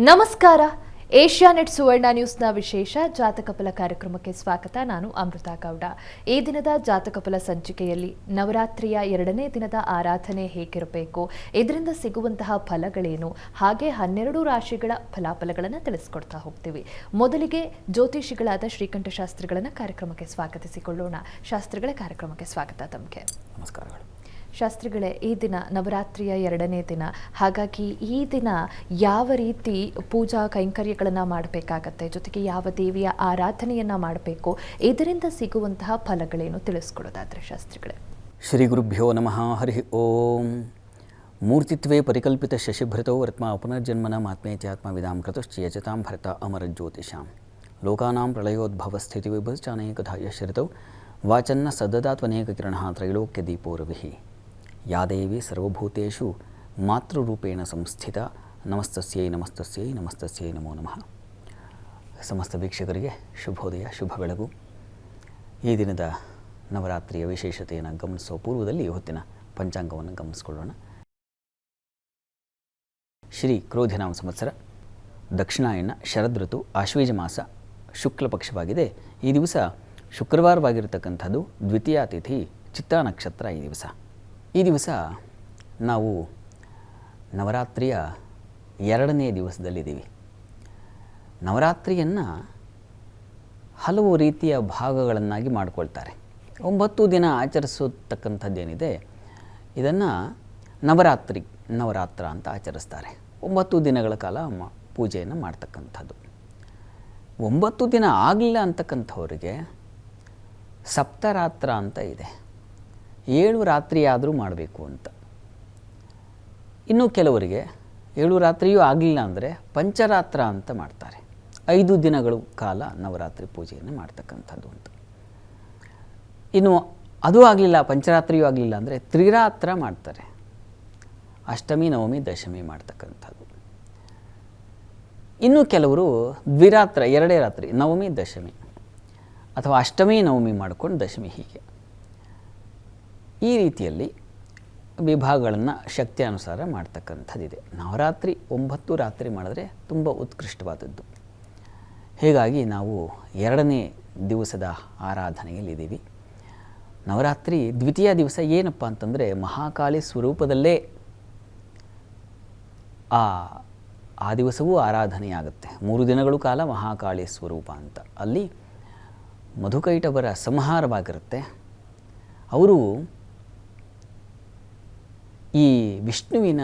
ನಮಸ್ಕಾರ. ಏಷ್ಯಾನೆಟ್ ಸುವರ್ಣ ನ್ಯೂಸ್ನ ವಿಶೇಷ ಜಾತಕ ಫಲ ಕಾರ್ಯಕ್ರಮಕ್ಕೆ ಸ್ವಾಗತ. ನಾನು ಅಮೃತ ಗೌಡ. ಈ ದಿನದ ಜಾತಕ ಫಲ ಸಂಚಿಕೆಯಲ್ಲಿ ನವರಾತ್ರಿಯ 2ನೇ ದಿನದ ಆರಾಧನೆ ಹೇಗಿರಬೇಕು, ಇದರಿಂದ ಸಿಗುವಂತಹ ಫಲಗಳೇನು, ಹಾಗೆ 12 ರಾಶಿಗಳ ಫಲಾಫಲಗಳನ್ನು ತಿಳಿಸ್ಕೊಡ್ತಾ ಹೋಗ್ತೀವಿ. ಮೊದಲಿಗೆ ಜ್ಯೋತಿಷಿಗಳಾದ ಶ್ರೀಕಂಠ ಶಾಸ್ತ್ರಿಗಳನ್ನು ಕಾರ್ಯಕ್ರಮಕ್ಕೆ ಸ್ವಾಗತಿಸಿಕೊಳ್ಳೋಣ. ಶಾಸ್ತ್ರಿಗಳ ಕಾರ್ಯಕ್ರಮಕ್ಕೆ ಸ್ವಾಗತ ತಮಗೆ. ನಮಸ್ಕಾರಗಳು. ಶಾಸ್ತ್ರಿಗಳೇ, ಈ ದಿನ ನವರಾತ್ರಿಯ 2ನೇ ದಿನ, ಹಾಗಾಗಿ ಈ ದಿನ ಯಾವ ರೀತಿ ಪೂಜಾ ಕೈಂಕರ್ಯಗಳನ್ನು ಮಾಡಬೇಕಾಗತ್ತೆ, ಜೊತೆಗೆ ಯಾವ ದೇವಿಯ ಆರಾಧನೆಯನ್ನು ಮಾಡಬೇಕು, ಇದರಿಂದ ಸಿಗುವಂತಹ ಫಲಗಳೇನು ತಿಳಿಸ್ಕೊಡೋದಾದ್ರೆ ಶಾಸ್ತ್ರಿಗಳೇ. ಶ್ರೀ ಗುರುಭ್ಯೋ ನಮಃ. ಹರಿ ಓಂ. ಮೂರ್ತಿತ್ವೇ ಪರಿಕಲ್ಪಿತ ಶಶಿಭೃತೋ ವರ್ತ್ಮ ಪುನರ್ಜನ್ಮನ ಮಾತ್ಮೇತ್ಯಾತ್ಮ ವಿಧಾಂ ಕೃತಶ್ಚಯಚತಾಂ ಭರತ ಅಮರಜ್ಯೋತಿಷಾಂ ಲೋಕಾನಾಂ ಪ್ರಳಯೋದ್ಭವ ಸ್ಥಿತಿ ವಿಭಜಾನೇಕಧಾಯ ಶ್ರಿತೌ ವಾಚನ್ನ ಸದದಾತ್ವನೇಕ ಕಿರಣಃ ತ್ರೈಲೋಕ್ಯ ದೀಪೋ ರವಿಃ ಯಾ ದೇವಿ ಸರ್ವಭೂತೇಷು ಮಾತೃರೂಪೇಣ ಸಂಸ್ಥಿತ ನಮಸ್ತಸ್ಯೈ ನಮಸ್ತಸ್ಯೈ ನಮಸ್ತಸ್ಯೈ ನಮೋ ನಮಃ. ಸಮಸ್ತ ವೀಕ್ಷಕರಿಗೆ ಶುಭೋದಯ, ಶುಭ ಬೆಳಗು. ಈ ದಿನದ ನವರಾತ್ರಿಯ ವಿಶೇಷತೆಯನ್ನು ಗಮನಿಸುವ ಪೂರ್ವದಲ್ಲಿ ಹೊತ್ತಿನ ಪಂಚಾಂಗವನ್ನು ಗಮನಿಸಿಕೊಳ್ಳೋಣ. ಶ್ರೀ ಕ್ರೋಧಿನಾಮ ಸಂವತ್ಸರ, ದಕ್ಷಿಣಾಯಣ, ಶರದ್ ಋತು, ಆಶ್ವೀಜ ಮಾಸ, ಶುಕ್ಲ ಪಕ್ಷವಾಗಿದೆ. ಈ ದಿವಸ ಶುಕ್ರವಾರವಾಗಿರತಕ್ಕಂಥದ್ದು, ದ್ವಿತೀಯ ತಿಥಿ, ಚಿತ್ತಾ ನಕ್ಷತ್ರ. ಈ ದಿವಸ ನಾವು ನವರಾತ್ರಿಯ 2ನೇ ದಿವಸದಲ್ಲಿದ್ದೀವಿ. ನವರಾತ್ರಿಯನ್ನು ಹಲವು ರೀತಿಯ ಭಾಗಗಳನ್ನಾಗಿ ಮಾಡಿಕೊಳ್ತಾರೆ. 9 ದಿನ ಆಚರಿಸತಕ್ಕಂಥದ್ದೇನಿದೆ, ಇದನ್ನು ನವರಾತ್ರ ಅಂತ ಆಚರಿಸ್ತಾರೆ. 9 ದಿನಗಳ ಕಾಲ ಪೂಜೆಯನ್ನು ಮಾಡ್ತಕ್ಕಂಥದ್ದು. 9 ದಿನ ಆಗಲಿಲ್ಲ ಅಂತಕ್ಕಂಥವ್ರಿಗೆ ಸಪ್ತರಾತ್ರ ಅಂತ ಇದೆ. 7 ರಾತ್ರಿ ಆದರೂ ಮಾಡಬೇಕು ಅಂತ. ಇನ್ನು ಕೆಲವರಿಗೆ 7 ರಾತ್ರಿಯೂ ಆಗಲಿಲ್ಲ ಅಂದರೆ ಪಂಚರಾತ್ರ ಅಂತ ಮಾಡ್ತಾರೆ. 5 ದಿನಗಳು ಕಾಲ ನವರಾತ್ರಿ ಪೂಜೆಯನ್ನು ಮಾಡ್ತಕ್ಕಂಥದ್ದು ಅಂತ. ಇನ್ನು ಅದು ಆಗಲಿಲ್ಲ, ಪಂಚರಾತ್ರಿಯೂ ಆಗಲಿಲ್ಲ ಅಂದರೆ ತ್ರಿರಾತ್ರ ಮಾಡ್ತಾರೆ. ಅಷ್ಟಮಿ, ನವಮಿ, ದಶಮಿ ಮಾಡ್ತಕ್ಕಂಥದ್ದು. ಇನ್ನು ಕೆಲವರು ದ್ವಿರಾತ್ರ, 2 ರಾತ್ರಿ, ನವಮಿ, ದಶಮಿ, ಅಥವಾ ಅಷ್ಟಮಿ, ನವಮಿ ಮಾಡಿಕೊಂಡು ದಶಮಿ, ಹೀಗೆ ಈ ರೀತಿಯಲ್ಲಿ ವಿಭಾಗಗಳನ್ನು ಶಕ್ತಿ ಅನುಸಾರ ಮಾಡ್ತಕ್ಕಂಥದ್ದಿದೆ. ನವರಾತ್ರಿ 9 ರಾತ್ರಿ ಮಾಡಿದ್ರೆ ತುಂಬ ಉತ್ಕೃಷ್ಟವಾದದ್ದು. ಹೀಗಾಗಿ ನಾವು 2ನೇ ದಿವಸದ ಆರಾಧನೆಯಲ್ಲಿದ್ದೀವಿ. ನವರಾತ್ರಿ ದ್ವಿತೀಯ ದಿವಸ ಏನಪ್ಪ ಅಂತಂದರೆ, ಮಹಾಕಾಳಿ ಸ್ವರೂಪದಲ್ಲೇ ಆ ದಿವಸವೂ ಆರಾಧನೆಯಾಗುತ್ತೆ. 3 ದಿನಗಳು ಕಾಲ ಮಹಾಕಾಳಿ ಸ್ವರೂಪ ಅಂತ. ಅಲ್ಲಿ ಮಧುಕೈಟಭರ ಸಂಹಾರವಾಗಿರುತ್ತೆ. ಅವರು ಈ ವಿಷ್ಣುವಿನ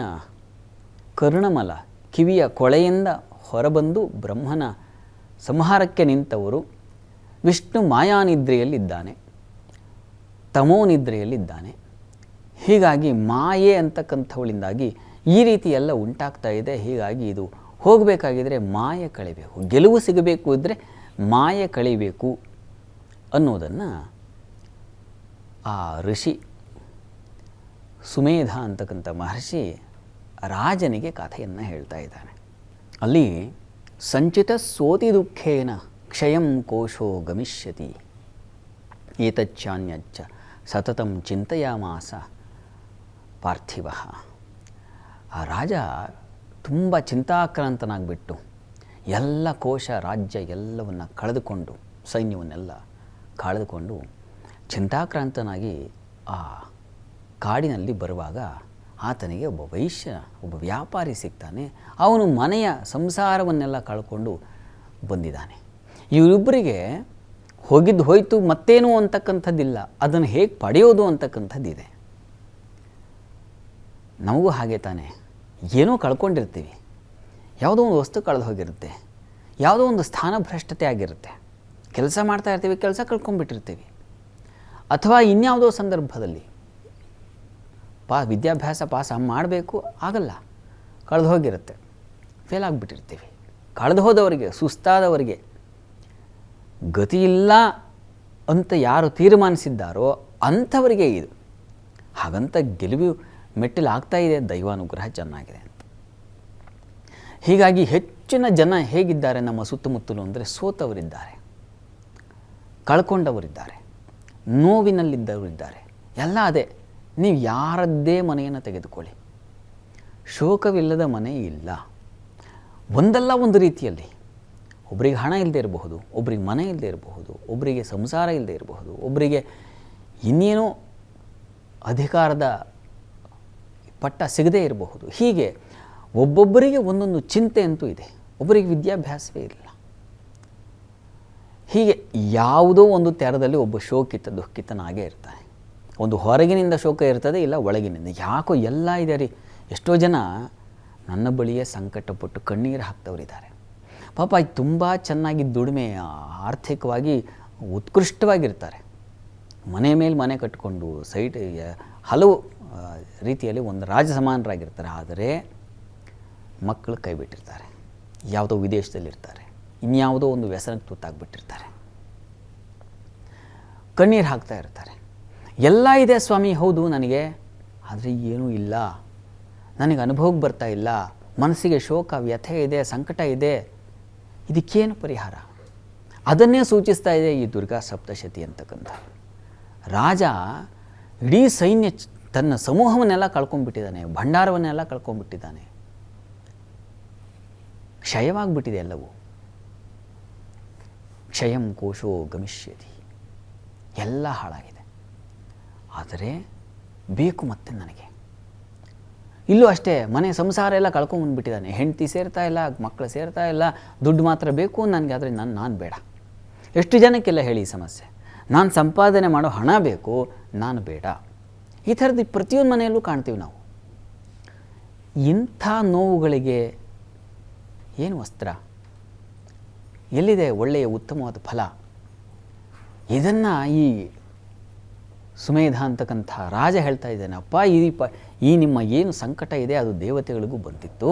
ಕರ್ಣಮಲ, ಕಿವಿಯ ಕೊಳೆಯಿಂದ ಹೊರಬಂದು ಬ್ರಹ್ಮನ ಸಂಹಾರಕ್ಕೆ ನಿಂತವರು. ವಿಷ್ಣು ಮಾಯಾನಿದ್ರೆಯಲ್ಲಿದ್ದಾನೆ, ತಮೋನಿದ್ರೆಯಲ್ಲಿದ್ದಾನೆ. ಹೀಗಾಗಿ ಮಾಯೆ ಅಂತಕ್ಕಂಥವಳಿಂದಾಗಿ ಈ ರೀತಿ ಎಲ್ಲ ಉಂಟಾಗ್ತಾ ಇದೆ. ಹೀಗಾಗಿ ಇದು ಹೋಗಬೇಕಾಗಿದ್ದರೆ ಮಾಯೆ ಕಳಿಬೇಕು, ಗೆಲುವು ಸಿಗಬೇಕು ಇದ್ದರೆ ಮಾಯೆ ಕಳಿಬೇಕು ಅನ್ನೋದನ್ನು ಆ ಋಷಿ ಸುಮೇಧ ಅಂತಕ್ಕಂಥ ಮಹರ್ಷಿ ರಾಜನಿಗೆ ಕಥೆಯನ್ನು ಹೇಳ್ತಾ ಇದ್ದಾನೆ. ಅಲ್ಲಿ ಸಂಚಿತ ಸೋತಿ ದುಃಖೇನ ಕ್ಷಯಂ ಕೋಶೋ ಗಮಿಷ್ಯತಿ ಏತಚ್ಚಾನ್ಯಚ್ಚ ಸತತಂ ಚಿಂತೆಯಾಮಾಸ ಪಾರ್ಥಿವ. ಆ ರಾಜ ತುಂಬ ಚಿಂತಾಕ್ರಾಂತನಾಗಿಬಿಟ್ಟು ಎಲ್ಲ ಕೋಶ, ರಾಜ್ಯ ಎಲ್ಲವನ್ನು ಕಳೆದುಕೊಂಡು, ಸೈನ್ಯವನ್ನೆಲ್ಲ ಕಳೆದುಕೊಂಡು ಚಿಂತಾಕ್ರಾಂತನಾಗಿ ಆ ಕಾಡಿನಲ್ಲಿ ಬರುವಾಗ ಆತನಿಗೆ ಒಬ್ಬ ವೈಶ್ಯ, ಒಬ್ಬ ವ್ಯಾಪಾರಿ ಸಿಗ್ತಾನೆ. ಅವನು ಮನೆಯ ಸಂಸಾರವನ್ನೆಲ್ಲ ಕಳ್ಕೊಂಡು ಬಂದಿದ್ದಾನೆ. ಇವರಿಬ್ಬರಿಗೆ ಹೋಗಿದ್ದು ಹೋಯಿತು, ಮತ್ತೇನು ಅಂತಕ್ಕಂಥದ್ದಿಲ್ಲ. ಅದನ್ನು ಹೇಗೆ ಪಡೆಯೋದು ಅಂತಕ್ಕಂಥದ್ದಿದೆ. ನಮಗೂ ಹಾಗೆ ತಾನೆ, ಏನೋ ಕಳ್ಕೊಂಡಿರ್ತೀವಿ. ಯಾವುದೋ ಒಂದು ವಸ್ತು ಕಳೆದು ಹೋಗಿರುತ್ತೆ, ಯಾವುದೋ ಒಂದು ಸ್ಥಾನಭ್ರಷ್ಟತೆ ಆಗಿರುತ್ತೆ, ಕೆಲಸ ಮಾಡ್ತಾ ಇರ್ತೀವಿ, ಕೆಲಸ ಕಳ್ಕೊಂಡ್ಬಿಟ್ಟಿರ್ತೀವಿ. ಅಥವಾ ಇನ್ಯಾವುದೋ ಸಂದರ್ಭದಲ್ಲಿ ವಿದ್ಯಾಭ್ಯಾಸ ಪಾಸ್ ಮಾಡಬೇಕು, ಆಗಲ್ಲ, ಕಳೆದು ಹೋಗಿರುತ್ತೆ, ಫೇಲ್ ಆಗಿಬಿಟ್ಟಿರ್ತೀವಿ. ಕಳೆದು ಹೋದವರಿಗೆ, ಸುಸ್ತಾದವರಿಗೆ, ಗತಿಯಿಲ್ಲ ಅಂತ ಯಾರು ತೀರ್ಮಾನಿಸಿದ್ದಾರೋ ಅಂಥವರಿಗೆ ಇದು. ಹಾಗಂತ ಗೆಲುವು ಮೆಟ್ಟಿಲಾಗ್ತಾ ಇದೆ, ದೈವಾನುಗ್ರಹ ಚೆನ್ನಾಗಿದೆ ಅಂತ. ಹೀಗಾಗಿ ಹೆಚ್ಚಿನ ಜನ ಹೇಗಿದ್ದಾರೆ ನಮ್ಮ ಸುತ್ತಮುತ್ತಲು ಅಂದರೆ, ಸೋತವರಿದ್ದಾರೆ, ಕಳ್ಕೊಂಡವರಿದ್ದಾರೆ, ನೋವಿನಲ್ಲಿದ್ದವರಿದ್ದಾರೆ. ಎಲ್ಲ ಅದೇ. ನೀವು ಯಾರದ್ದೇ ಮನೆಯನ್ನು ತೆಗೆದುಕೊಳ್ಳಿ, ಶೋಕವಿಲ್ಲದ ಮನೆ ಇಲ್ಲ. ಒಂದಲ್ಲ ಒಂದು ರೀತಿಯಲ್ಲಿ ಒಬ್ಬರಿಗೆ ಹಣ ಇಲ್ಲದೆ ಇರಬಹುದು, ಒಬ್ಬರಿಗೆ ಮನೆ ಇಲ್ಲದೆ ಇರಬಹುದು, ಒಬ್ಬರಿಗೆ ಸಂಸಾರ ಇಲ್ಲದೆ ಇರಬಹುದು, ಒಬ್ಬರಿಗೆ ಇನ್ನೇನೋ ಅಧಿಕಾರದ ಪಟ್ಟ ಸಿಗದೇ ಇರಬಹುದು. ಹೀಗೆ ಒಬ್ಬೊಬ್ಬರಿಗೆ ಒಂದೊಂದು ಚಿಂತೆ ಅಂತೂ ಇದೆ. ಒಬ್ಬರಿಗೆ ವಿದ್ಯಾಭ್ಯಾಸವೇ ಇಲ್ಲ. ಹೀಗೆ ಯಾವುದೋ ಒಂದು ತೆರದಲ್ಲಿ ಒಬ್ಬ ಶೋಕಿತ ದುಃಖಿತನಾಗೇ ಇರ್ತಾನೆ. ಒಂದು ಹೊರಗಿನಿಂದ ಶೋಕ ಇರ್ತದೆ, ಇಲ್ಲ ಒಳಗಿನಿಂದ. ಯಾಕೋ ಎಲ್ಲ ಇದೆ ರೀ. ಎಷ್ಟೋ ಜನ ನನ್ನ ಬಳಿಯೇ ಸಂಕಟಪಟ್ಟು ಕಣ್ಣೀರು ಹಾಕ್ತವರಿದ್ದಾರೆ. ಪಾಪ ತುಂಬ ಚೆನ್ನಾಗಿ ದುಡಿಮೆ, ಆರ್ಥಿಕವಾಗಿ ಉತ್ಕೃಷ್ಟವಾಗಿರ್ತಾರೆ. ಮನೆ ಮೇಲೆ ಮನೆ ಕಟ್ಟಿಕೊಂಡು ಹಲವು ರೀತಿಯಲ್ಲಿ ಒಂದು ರಾಜ ಸಮಾನರಾಗಿರ್ತಾರೆ. ಆದರೆ ಮಕ್ಕಳು ಕೈ ಬಿಟ್ಟಿರ್ತಾರೆ, ಯಾವುದೋ ವಿದೇಶದಲ್ಲಿರ್ತಾರೆ, ಇನ್ಯಾವುದೋ ಒಂದು ವ್ಯಸನಕ್ಕೆ ತುತ್ತಾಗ್ಬಿಟ್ಟಿರ್ತಾರೆ, ಕಣ್ಣೀರು ಹಾಕ್ತಾ ಇರ್ತಾರೆ. ಎಲ್ಲ ಇದೆ ಸ್ವಾಮಿ, ಹೌದು ನನಗೆ, ಆದರೆ ಏನೂ ಇಲ್ಲ, ನನಗೆ ಅನುಭವಕ್ಕೆ ಬರ್ತಾ ಇಲ್ಲ, ಮನಸ್ಸಿಗೆ ಶೋಕ ವ್ಯಥೆ ಇದೆ, ಸಂಕಟ ಇದೆ. ಇದಕ್ಕೇನು ಪರಿಹಾರ? ಅದನ್ನೇ ಸೂಚಿಸ್ತಾ ಇದೆ ಈ ದುರ್ಗಾ ಸಪ್ತಶತಿ ಅಂತಕ್ಕಂಥ. ರಾಜ ಇಡೀ ಸೈನ್ಯ ತನ್ನ ಸಮೂಹವನ್ನೆಲ್ಲ ಕಳ್ಕೊಂಡ್ಬಿಟ್ಟಿದ್ದಾನೆ, ಭಂಡಾರವನ್ನೆಲ್ಲ ಕಳ್ಕೊಂಡ್ಬಿಟ್ಟಿದ್ದಾನೆ, ಕ್ಷಯವಾಗಿಬಿಟ್ಟಿದೆ ಎಲ್ಲವೂ. ಕ್ಷಯಂ ಕೋಶೋ ಗಮಿಷ್ಯತಿ, ಎಲ್ಲ ಹಾಳಾಗಿದೆ. ಆದರೆ ಬೇಕು ಮತ್ತೆ ನನಗೆ. ಇಲ್ಲೂ ಅಷ್ಟೇ, ಮನೆ ಸಂಸಾರ ಎಲ್ಲ ಕಳ್ಕೊಂಬಂದ್ಬಿಟ್ಟಿದ್ದಾನೆ, ಹೆಂಡತಿ ಸೇರ್ತಾ ಇಲ್ಲ, ಮಕ್ಕಳು ಸೇರ್ತಾ ಇಲ್ಲ, ದುಡ್ಡು ಮಾತ್ರ ಬೇಕು ನನಗೆ, ಆದರೆ ನಾನು ಬೇಡ. ಎಷ್ಟು ಜನಕ್ಕೆಲ್ಲ ಹೇಳಿ ಈ ಸಮಸ್ಯೆ, ನಾನು ಸಂಪಾದನೆ ಮಾಡೋ ಹಣ ಬೇಕು, ನಾನು ಬೇಡ. ಈ ಥರದ್ದು ಪ್ರತಿಯೊಂದು ಮನೆಯಲ್ಲೂ ಕಾಣ್ತೀವಿ ನಾವು. ಇಂಥ ನೋವುಗಳಿಗೆ ಏನು ವಸ್ತ್ರ? ಎಲ್ಲಿದೆ ಒಳ್ಳೆಯ ಉತ್ತಮವಾದ ಫಲ? ಇದನ್ನು ಈ ಸುಮೇಧ ಅಂತಕ್ಕಂಥ ರಾಜ ಹೇಳ್ತಾ ಇದ್ದಾನೆ. ಅಪ್ಪ, ಈ ನಿಮ್ಮ ಏನು ಸಂಕಟ ಇದೆ ಅದು ದೇವತೆಗಳಿಗೂ ಬಂದಿತ್ತು.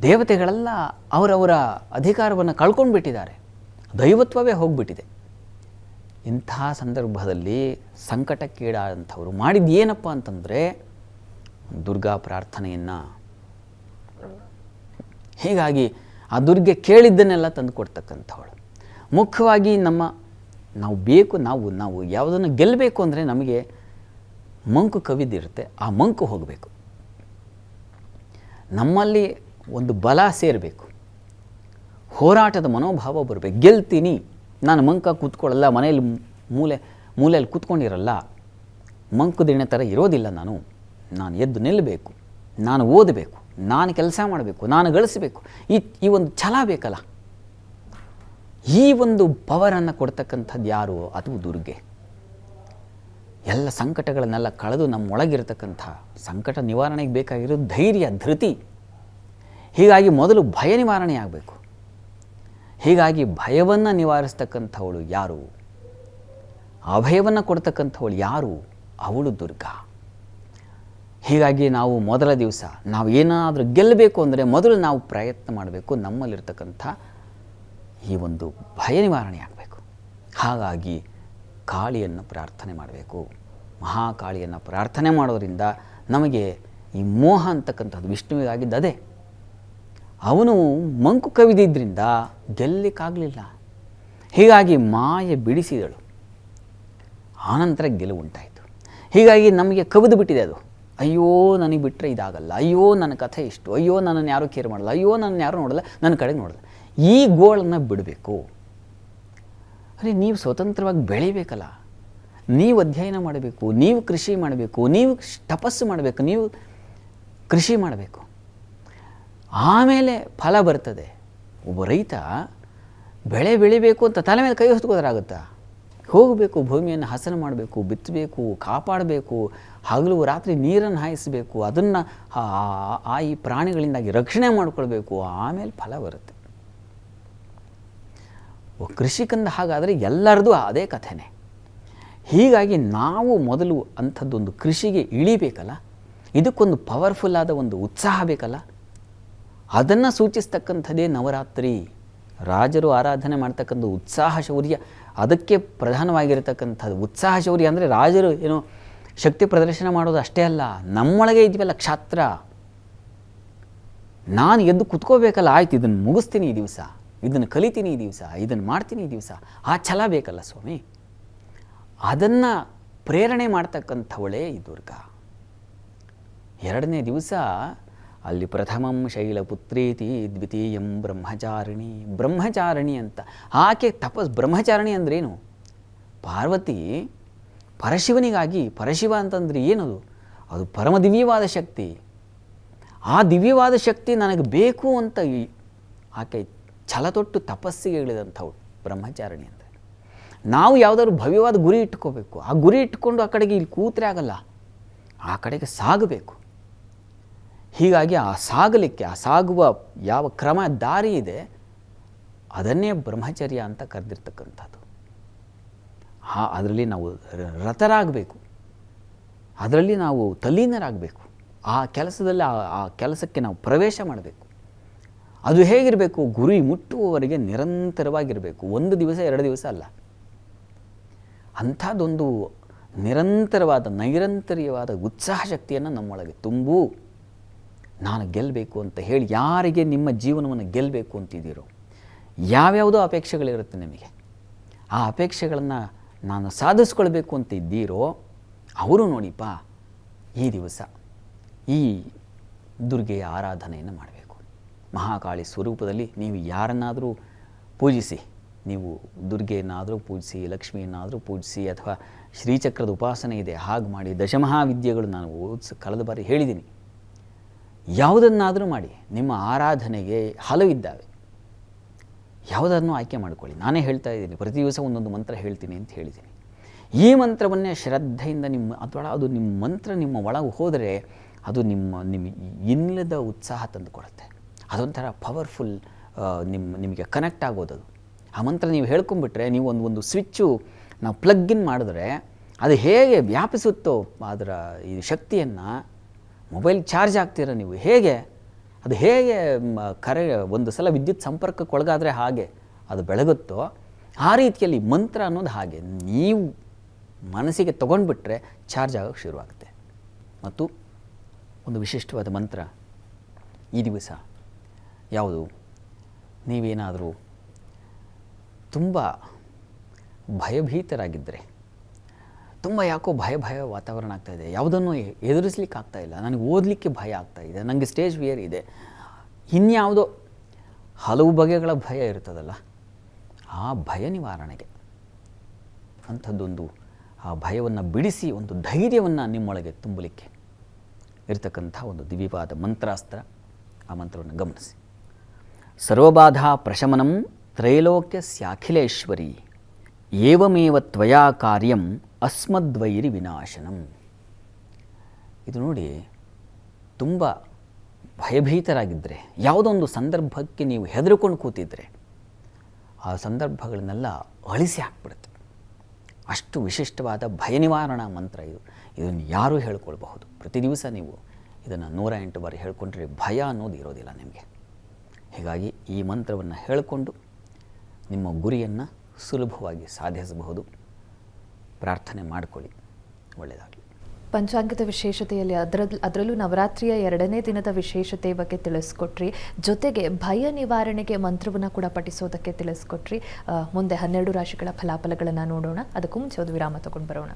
ದೇವತೆಗಳೆಲ್ಲ ಅವರವರ ಅಧಿಕಾರವನ್ನು ಕಳ್ಕೊಂಡ್ಬಿಟ್ಟಿದ್ದಾರೆ, ದೈವತ್ವವೇ ಹೋಗಿಬಿಟ್ಟಿದೆ. ಇಂಥ ಸಂದರ್ಭದಲ್ಲಿ ಸಂಕಟಕ್ಕೀಡಾದಂಥವರು ಮಾಡಿದ್ದು ಏನಪ್ಪ ಅಂತಂದರೆ ದುರ್ಗಾ ಪ್ರಾರ್ಥನೆಯನ್ನು. ಹೀಗಾಗಿ ಆ ದುರ್ಗೆ ಕೇಳಿದ್ದನ್ನೆಲ್ಲ ತಂದು ಕೊಡ್ತಕ್ಕಂಥವಳು. ಮುಖ್ಯವಾಗಿ ನಾವು ಯಾವುದನ್ನು ಗೆಲ್ಲಬೇಕು ಅಂದರೆ ನಮಗೆ ಮಂಕು ಕವಿದಿರುತ್ತೆ, ಆ ಮಂಕು ಹೋಗಬೇಕು. ನಮ್ಮಲ್ಲಿ ಒಂದು ಬಲ ಸೇರಬೇಕು, ಹೋರಾಟದ ಮನೋಭಾವ ಬರಬೇಕು. ಗೆಲ್ತೀನಿ, ನಾನು ಮಂಕ ಕೂತ್ಕೊಳ್ಳಲ್ಲ, ಮನೆಯಲ್ಲಿ ಮೂಲೆಯಲ್ಲಿ ಕೂತ್ಕೊಂಡಿರಲ್ಲ, ಮಂಕು ದಿಣ್ಣೆ ಥರ ಇರೋದಿಲ್ಲ. ನಾನು ಎದ್ದು ನಿಲ್ಲಬೇಕು, ನಾನು ಓದಬೇಕು, ನಾನು ಕೆಲಸ ಮಾಡಬೇಕು, ನಾನು ಗಳಿಸಬೇಕು. ಈ ಒಂದು ಛಲ ಬೇಕಲ್ಲ. ಈ ಒಂದು ಪವರನ್ನು ಕೊಡ್ತಕ್ಕಂಥದ್ದು ಯಾರು? ಅದು ದುರ್ಗೆ. ಎಲ್ಲ ಸಂಕಟಗಳನ್ನೆಲ್ಲ ಕಳೆದು ನಮ್ಮೊಳಗಿರತಕ್ಕಂಥ ಸಂಕಟ ನಿವಾರಣೆಗೆ ಬೇಕಾಗಿರೋದು ಧೈರ್ಯ, ಧೃತಿ. ಹೀಗಾಗಿ ಮೊದಲು ಭಯ ನಿವಾರಣೆ ಆಗಬೇಕು. ಹೀಗಾಗಿ ಭಯವನ್ನು ನಿವಾರಿಸ್ತಕ್ಕಂಥವಳು ಯಾರು? ಅಭಯವನ್ನು ಕೊಡ್ತಕ್ಕಂಥವಳು ಯಾರು? ಅವಳು ದುರ್ಗಾ. ಹೀಗಾಗಿ ನಾವು ಮೊದಲ ದಿವಸ ನಾವು ಏನಾದರೂ ಗೆಲ್ಲಬೇಕು ಅಂದರೆ ಮೊದಲು ನಾವು ಪ್ರಯತ್ನ ಮಾಡಬೇಕು, ನಮ್ಮಲ್ಲಿರ್ತಕ್ಕಂಥ ಈ ಒಂದು ಭಯ ನಿವಾರಣೆ ಆಗಬೇಕು. ಹಾಗಾಗಿ ಕಾಳಿಯನ್ನು ಪ್ರಾರ್ಥನೆ ಮಾಡಬೇಕು. ಮಹಾಕಾಳಿಯನ್ನು ಪ್ರಾರ್ಥನೆ ಮಾಡೋದರಿಂದ ನಮಗೆ ಈ ಮೋಹ ಅಂತಕ್ಕಂಥದ್ದು ವಿಷ್ಣುವಿಗಾಗಿದ್ದು ಅದೇ. ಅವನು ಮಂಕು ಕವಿದಿದ್ದರಿಂದ ಗೆಲ್ಲಲಿಕ್ಕಾಗಲಿಲ್ಲ. ಹೀಗಾಗಿ ಮಾಯೆ ಬಿಡಿಸಿದಳು, ಆನಂತರ ಗೆಲುವುಂಟಾಯಿತು. ಹೀಗಾಗಿ ನಮಗೆ ಕವಿದು ಬಿಟ್ಟಿದೆ ಅದು. ಅಯ್ಯೋ, ನನಗೆ ಬಿಟ್ಟರೆ ಇದಾಗಲ್ಲ, ಅಯ್ಯೋ ನನ್ನ ಕಥೆ ಇಷ್ಟು, ಅಯ್ಯೋ ನನ್ನನ್ನು ಯಾರೂ ಕೇರ್ ಮಾಡಲ್ಲ, ಅಯ್ಯೋ ನನ್ನನ್ನು ಯಾರೂ ನೋಡಲ್ಲ, ನನ್ನ ಕಡೆಗೆ ನೋಡಲ್ಲ. ಈ ಗೋಳನ್ನು ಬಿಡಬೇಕು. ಅರೆ, ನೀವು ಸ್ವತಂತ್ರವಾಗಿ ಬೆಳಿಬೇಕಲ್ಲ. ನೀವು ಅಧ್ಯಯನ ಮಾಡಬೇಕು, ನೀವು ಕೃಷಿ ಮಾಡಬೇಕು, ನೀವು ತಪಸ್ಸು ಮಾಡಬೇಕು, ನೀವು ಕೃಷಿ ಮಾಡಬೇಕು. ಆಮೇಲೆ ಫಲ ಬರ್ತದೆ. ಒಬ್ಬ ರೈತ ಬೆಳೆ ಬೆಳಿಬೇಕು ಅಂತ ತಲೆ ಮೇಲೆ ಕೈ ಹೊತ್ಕೋದ್ರಾಗುತ್ತಾ? ಹೋಗಬೇಕು, ಭೂಮಿಯನ್ನು ಹಸನು ಮಾಡಬೇಕು, ಬಿತ್ತಬೇಕು, ಕಾಪಾಡಬೇಕು, ಹಗಲು ರಾತ್ರಿ ನೀರನ್ನು ಹಾಯಿಸಬೇಕು, ಅದನ್ನು ಈ ಪ್ರಾಣಿಗಳಿಂದಾಗಿ ರಕ್ಷಣೆ ಮಾಡಿಕೊಳ್ಬೇಕು. ಆಮೇಲೆ ಫಲ ಬರುತ್ತೆ. ಕೃಷಿಕಂದ ಹಾಗಾದರೆ ಎಲ್ಲರದು ಅದೇ ಕಥೆನೇ. ಹೀಗಾಗಿ ನಾವು ಮೊದಲು ಅಂಥದ್ದೊಂದು ಕೃಷಿಗೆ ಇಳಿಬೇಕಲ್ಲ, ಇದಕ್ಕೊಂದು ಪವರ್ಫುಲ್ ಆದ ಒಂದು ಉತ್ಸಾಹ ಬೇಕಲ್ಲ. ಅದನ್ನು ಸೂಚಿಸ್ತಕ್ಕಂಥದ್ದೇ ನವರಾತ್ರಿ. ರಾಜರು ಆರಾಧನೆ ಮಾಡ್ತಕ್ಕಂಥ ಉತ್ಸಾಹ ಶೌರ್ಯ, ಅದಕ್ಕೆ ಪ್ರಧಾನವಾಗಿರತಕ್ಕಂಥದ್ದು ಉತ್ಸಾಹ ಶೌರ್ಯ. ಅಂದರೆ ರಾಜರು ಏನೋ ಶಕ್ತಿ ಪ್ರದರ್ಶನ ಮಾಡೋದು ಅಷ್ಟೇ ಅಲ್ಲ, ನಮ್ಮೊಳಗೆ ಇದೆಯಲ್ಲ ಕ್ಷಾತ್ರ. ನಾನು ಎದ್ದು ಕುತ್ಕೋಬೇಕಲ್ಲ, ಆಯ್ತು ಇದನ್ನು ಮುಗಿಸ್ತೀನಿ ಈ ದಿವಸ, ಇದನ್ನು ಕಲಿತೀನಿ ಈ ದಿವಸ, ಇದನ್ನು ಮಾಡ್ತೀನಿ ಈ ದಿವಸ, ಆ ಛಲ ಬೇಕಲ್ಲ ಸ್ವಾಮಿ. ಅದನ್ನು ಪ್ರೇರಣೆ ಮಾಡ್ತಕ್ಕಂಥವಳೇ ಈ ದುರ್ಗಾ. ಎರಡನೇ ದಿವಸ ಅಲ್ಲಿ ಪ್ರಥಮಂ ಶೈಲಪುತ್ರೇತಿ ದ್ವಿತೀಯಂ ಬ್ರಹ್ಮಚಾರಿಣಿ. ಬ್ರಹ್ಮಚಾರಿಣಿ ಅಂತ ಆಕೆ ಬ್ರಹ್ಮಚಾರಿಣಿ ಅಂದ್ರೇನು? ಪಾರ್ವತಿ ಪರಶಿವನಿಗಾಗಿ, ಪರಶಿವ ಅಂತಂದರೆ ಏನದು? ಅದು ಪರಮ ದಿವ್ಯವಾದ ಶಕ್ತಿ. ಆ ದಿವ್ಯವಾದ ಶಕ್ತಿ ನನಗೆ ಬೇಕು ಅಂತ ಆಕೆ ಛಲತೊಟ್ಟು ತಪಸ್ಸಿಗೆ ಇಳಿದಂಥವಳು ಬ್ರಹ್ಮಚಾರಿಣಿ ಅಂದರೆ. ನಾವು ಯಾವುದಾದ್ರು ಭವ್ಯವಾದ ಗುರಿ ಇಟ್ಕೋಬೇಕು. ಆ ಗುರಿ ಇಟ್ಕೊಂಡು ಆ ಕಡೆಗೆ ಇಲ್ಲಿ ಕೂತ್ರೆ ಆಗಲ್ಲ, ಆ ಕಡೆಗೆ ಸಾಗಬೇಕು. ಹೀಗಾಗಿ ಆ ಸಾಗಲಿಕ್ಕೆ, ಆ ಸಾಗುವ ಯಾವ ಕ್ರಮ ದಾರಿ ಇದೆ ಅದನ್ನೇ ಬ್ರಹ್ಮಚರ್ಯ ಅಂತ ಕರೆದಿರ್ತಕ್ಕಂಥದ್ದು. ಅದರಲ್ಲಿ ನಾವು ರತರಾಗಬೇಕು, ಅದರಲ್ಲಿ ನಾವು ತಲ್ಲೀನರಾಗಬೇಕು. ಆ ಕೆಲಸದಲ್ಲಿ ಆ ಕೆಲಸಕ್ಕೆ ನಾವು ಪ್ರವೇಶ ಮಾಡಬೇಕು. ಅದು ಹೇಗಿರಬೇಕು? ಗುರಿ ಮುಟ್ಟುವವರೆಗೆ ನಿರಂತರವಾಗಿರಬೇಕು. 1 ದಿವಸ 2 ದಿವಸ ಅಲ್ಲ. ಅಂಥದ್ದೊಂದು ನಿರಂತರವಾದ ನೈರಂತರ್ಯವಾದ ಉತ್ಸಾಹ ಶಕ್ತಿಯನ್ನು ನಮ್ಮೊಳಗೆ ತುಂಬು. ನಾನು ಗೆಲ್ಲಬೇಕು ಅಂತ ಹೇಳಿ, ಯಾರಿಗೆ ನಿಮ್ಮ ಜೀವನವನ್ನು ಗೆಲ್ಲಬೇಕು ಅಂತಿದ್ದೀರೋ, ಯಾವ್ಯಾವುದೋ ಅಪೇಕ್ಷೆಗಳಿರುತ್ತೆ ನಿಮಗೆ, ಆ ಅಪೇಕ್ಷೆಗಳನ್ನು ನಾನು ಸಾಧಿಸ್ಕೊಳ್ಬೇಕು ಅಂತ ಇದ್ದೀರೋ ಅವರು ನೋಡಿಪ್ಪ ಈ ದಿವಸ ಈ ದುರ್ಗೆಯ ಆರಾಧನೆಯನ್ನು ಮಾಡಬೇಕು. ಮಹಾಕಾಳಿ ಸ್ವರೂಪದಲ್ಲಿ ನೀವು ಯಾರನ್ನಾದರೂ ಪೂಜಿಸಿ, ನೀವು ದುರ್ಗೆಯನ್ನಾದರೂ ಪೂಜಿಸಿ, ಲಕ್ಷ್ಮಿಯನ್ನಾದರೂ ಪೂಜಿಸಿ, ಅಥವಾ ಶ್ರೀಚಕ್ರದ ಉಪಾಸನೆ ಇದೆ ಹಾಗೆ ಮಾಡಿ. ದಶಮಹಾವಿದ್ಯೆಗಳು ನಾನು ಕಳೆದ ಬಾರಿ ಹೇಳಿದ್ದೀನಿ. ಯಾವುದನ್ನಾದರೂ ಮಾಡಿ, ನಿಮ್ಮ ಆರಾಧನೆಗೆ ಹಲವಿದ್ದಾವೆ, ಯಾವುದನ್ನು ಆಯ್ಕೆ ಮಾಡಿಕೊಳ್ಳಿ. ನಾನೇ ಹೇಳ್ತಾ ಇದ್ದೀನಿ, ಪ್ರತಿ ದಿವಸ ಒಂದೊಂದು ಮಂತ್ರ ಹೇಳ್ತೀನಿ ಅಂತ ಹೇಳಿದ್ದೀನಿ. ಈ ಮಂತ್ರವನ್ನೇ ಶ್ರದ್ಧೆಯಿಂದ ಅದು ನಿಮ್ಮ ಮಂತ್ರ ನಿಮ್ಮ ಒಳಗೆ ಹೋದರೆ ಅದು ನಿಮ್ಮ ಇನ್ನಿಲ್ಲದ ಉತ್ಸಾಹ ತಂದುಕೊಡುತ್ತೆ. ಅದೊಂಥರ ಪವರ್ಫುಲ್, ನಿಮಗೆ ಕನೆಕ್ಟ್ ಆಗೋದು. ಆ ಮಂತ್ರ ನೀವು ಹೇಳ್ಕೊಂಬಿಟ್ರೆ, ನೀವು ಒಂದು ಸ್ವಿಚ್ಚು ನಾವು ಪ್ಲಗ್ ಇನ್ ಮಾಡಿದ್ರೆ ಅದು ಹೇಗೆ ವ್ಯಾಪಿಸುತ್ತೋ ಅದರ ಈ ಶಕ್ತಿಯನ್ನು, ಮೊಬೈಲ್ ಚಾರ್ಜ್ ಆಗ್ತೀರ ನೀವು, ಅದು ಹೇಗೆ ಒಂದು ಸಲ ವಿದ್ಯುತ್ ಸಂಪರ್ಕಕ್ಕೆ ಒಳಗಾದರೆ ಹಾಗೆ ಅದು ಬೆಳಗುತ್ತೋ, ಆ ರೀತಿಯಲ್ಲಿ ಮಂತ್ರ ಅನ್ನೋದು ಹಾಗೆ ನೀವು ಮನಸ್ಸಿಗೆ ತೊಗೊಂಡ್ಬಿಟ್ರೆ ಚಾರ್ಜ್ ಆಗೋಕ್ಕೆ ಶುರುವಾಗುತ್ತೆ. ಮತ್ತು ಒಂದು ವಿಶಿಷ್ಟವಾದ ಮಂತ್ರ ಈ ದಿವಸ ಯಾವುದು? ನೀವೇನಾದರೂ ತುಂಬ ಭಯಭೀತರಾಗಿದ್ದರೆ, ತುಂಬ ಯಾಕೋ ಭಯ ವಾತಾವರಣ ಆಗ್ತಾಯಿದೆ, ಯಾವುದನ್ನು ಎದುರಿಸ್ಲಿಕ್ಕೆ ಆಗ್ತಾಯಿಲ್ಲ, ನನಗೆ ಓದಲಿಕ್ಕೆ ಭಯ ಆಗ್ತಾಯಿದೆ, ನನಗೆ ಸ್ಟೇಜ್ ಫಿಯರ್ ಇದೆ, ಇನ್ಯಾವುದೋ ಹಲವು ಬಗೆಗಳ ಭಯ ಇರ್ತದಲ್ಲ, ಆ ಭಯ ನಿವಾರಣೆಗೆ ಅಂಥದ್ದೊಂದು ಆ ಭಯವನ್ನು ಬಿಡಿಸಿ ಒಂದು ಧೈರ್ಯವನ್ನು ನಿಮ್ಮೊಳಗೆ ತುಂಬಲಿಕ್ಕೆ ಇರತಕ್ಕಂಥ ಒಂದು ದಿವ್ಯವಾದ ಮಂತ್ರಾಸ್ತ್ರ. ಆ ಮಂತ್ರವನ್ನು ಗಮನಿಸಿ. ಸರ್ವಬಾಧಾ ಪ್ರಶಮನಂ ತ್ರೈಲೋಕ್ಯಸ್ಯಾಖಿಲೇಶ್ವರಿ ಏವಮೇವ ತ್ವಯಾ ಕಾರ್ಯಂ ಅಸ್ಮದ್ವೈರಿ ವಿನಾಶನಂ. ಇದು ನೋಡಿ, ತುಂಬ ಭಯಭೀತರಾಗಿದ್ದರೆ, ಯಾವುದೋ ಒಂದು ಸಂದರ್ಭಕ್ಕೆ ನೀವು ಹೆದರ್ಕೊಂಡು ಕೂತಿದ್ರೆ ಆ ಸಂದರ್ಭಗಳನ್ನೆಲ್ಲ ಅಳಿಸಿ ಹಾಕ್ಬಿಡುತ್ತೆ. ಅಷ್ಟು ವಿಶಿಷ್ಟವಾದ ಭಯ ನಿವಾರಣಾ ಮಂತ್ರ ಇದು. ಇದನ್ನು ಯಾರೂ ಹೇಳ್ಕೊಳ್ಬಹುದು. ಪ್ರತಿ ದಿವಸ ನೀವು ಇದನ್ನು 108 ಬಾರಿ ಹೇಳ್ಕೊಂಡ್ರೆ ಭಯ ಅನ್ನೋದು ಇರೋದಿಲ್ಲ ನಿಮಗೆ. ಹೀಗಾಗಿ ಈ ಮಂತ್ರವನ್ನು ಹೇಳಿಕೊಂಡು ನಿಮ್ಮ ಗುರಿಯನ್ನು ಸುಲಭವಾಗಿ ಸಾಧಿಸಬಹುದು. ಪ್ರಾರ್ಥನೆ ಮಾಡಿಕೊಳ್ಳಿ, ಒಳ್ಳೆಯದಾಗಲಿ. ಪಂಚಾಂಗದ ವಿಶೇಷತೆಯಲ್ಲಿ ಅದರಲ್ಲೂ ನವರಾತ್ರಿಯ 2ನೇ ದಿನದ ವಿಶೇಷತೆ ಬಗ್ಗೆ ತಿಳಿಸ್ಕೊಟ್ರಿ. ಜೊತೆಗೆ ಭಯ ನಿವಾರಣೆಗೆ ಮಂತ್ರವನ್ನು ಕೂಡ ಪಠಿಸೋದಕ್ಕೆ ತಿಳಿಸ್ಕೊಟ್ರಿ. ಮುಂದೆ 12 ರಾಶಿಗಳ ಫಲಾಫಲಗಳನ್ನು ನೋಡೋಣ. ಅದಕ್ಕೂ ಮುಂಚೆ ಒಂದು ವಿರಾಮ ತಗೊಂಡು ಬರೋಣ.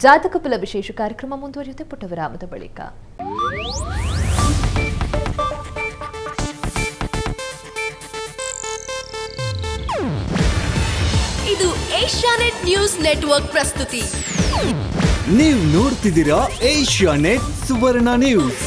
ಜಾತಕ ಫಲ ವಿಶೇಷ ಕಾರ್ಯಕ್ರಮ ಮುಂದುವರಿಯುತ್ತೆ ಪುಟ್ಟ ವಿರಾಮದ ಬಳಿಕ. ಇದು ಏಷ್ಯಾನೆಟ್ ನ್ಯೂಸ್ ನೆಟ್ವರ್ಕ್ ಪ್ರಸ್ತುತಿ. ನೀವು ನೋಡ್ತಿದ್ದೀರಾ ಏಷ್ಯಾನೆಟ್ ಸುವರ್ಣ ನ್ಯೂಸ್.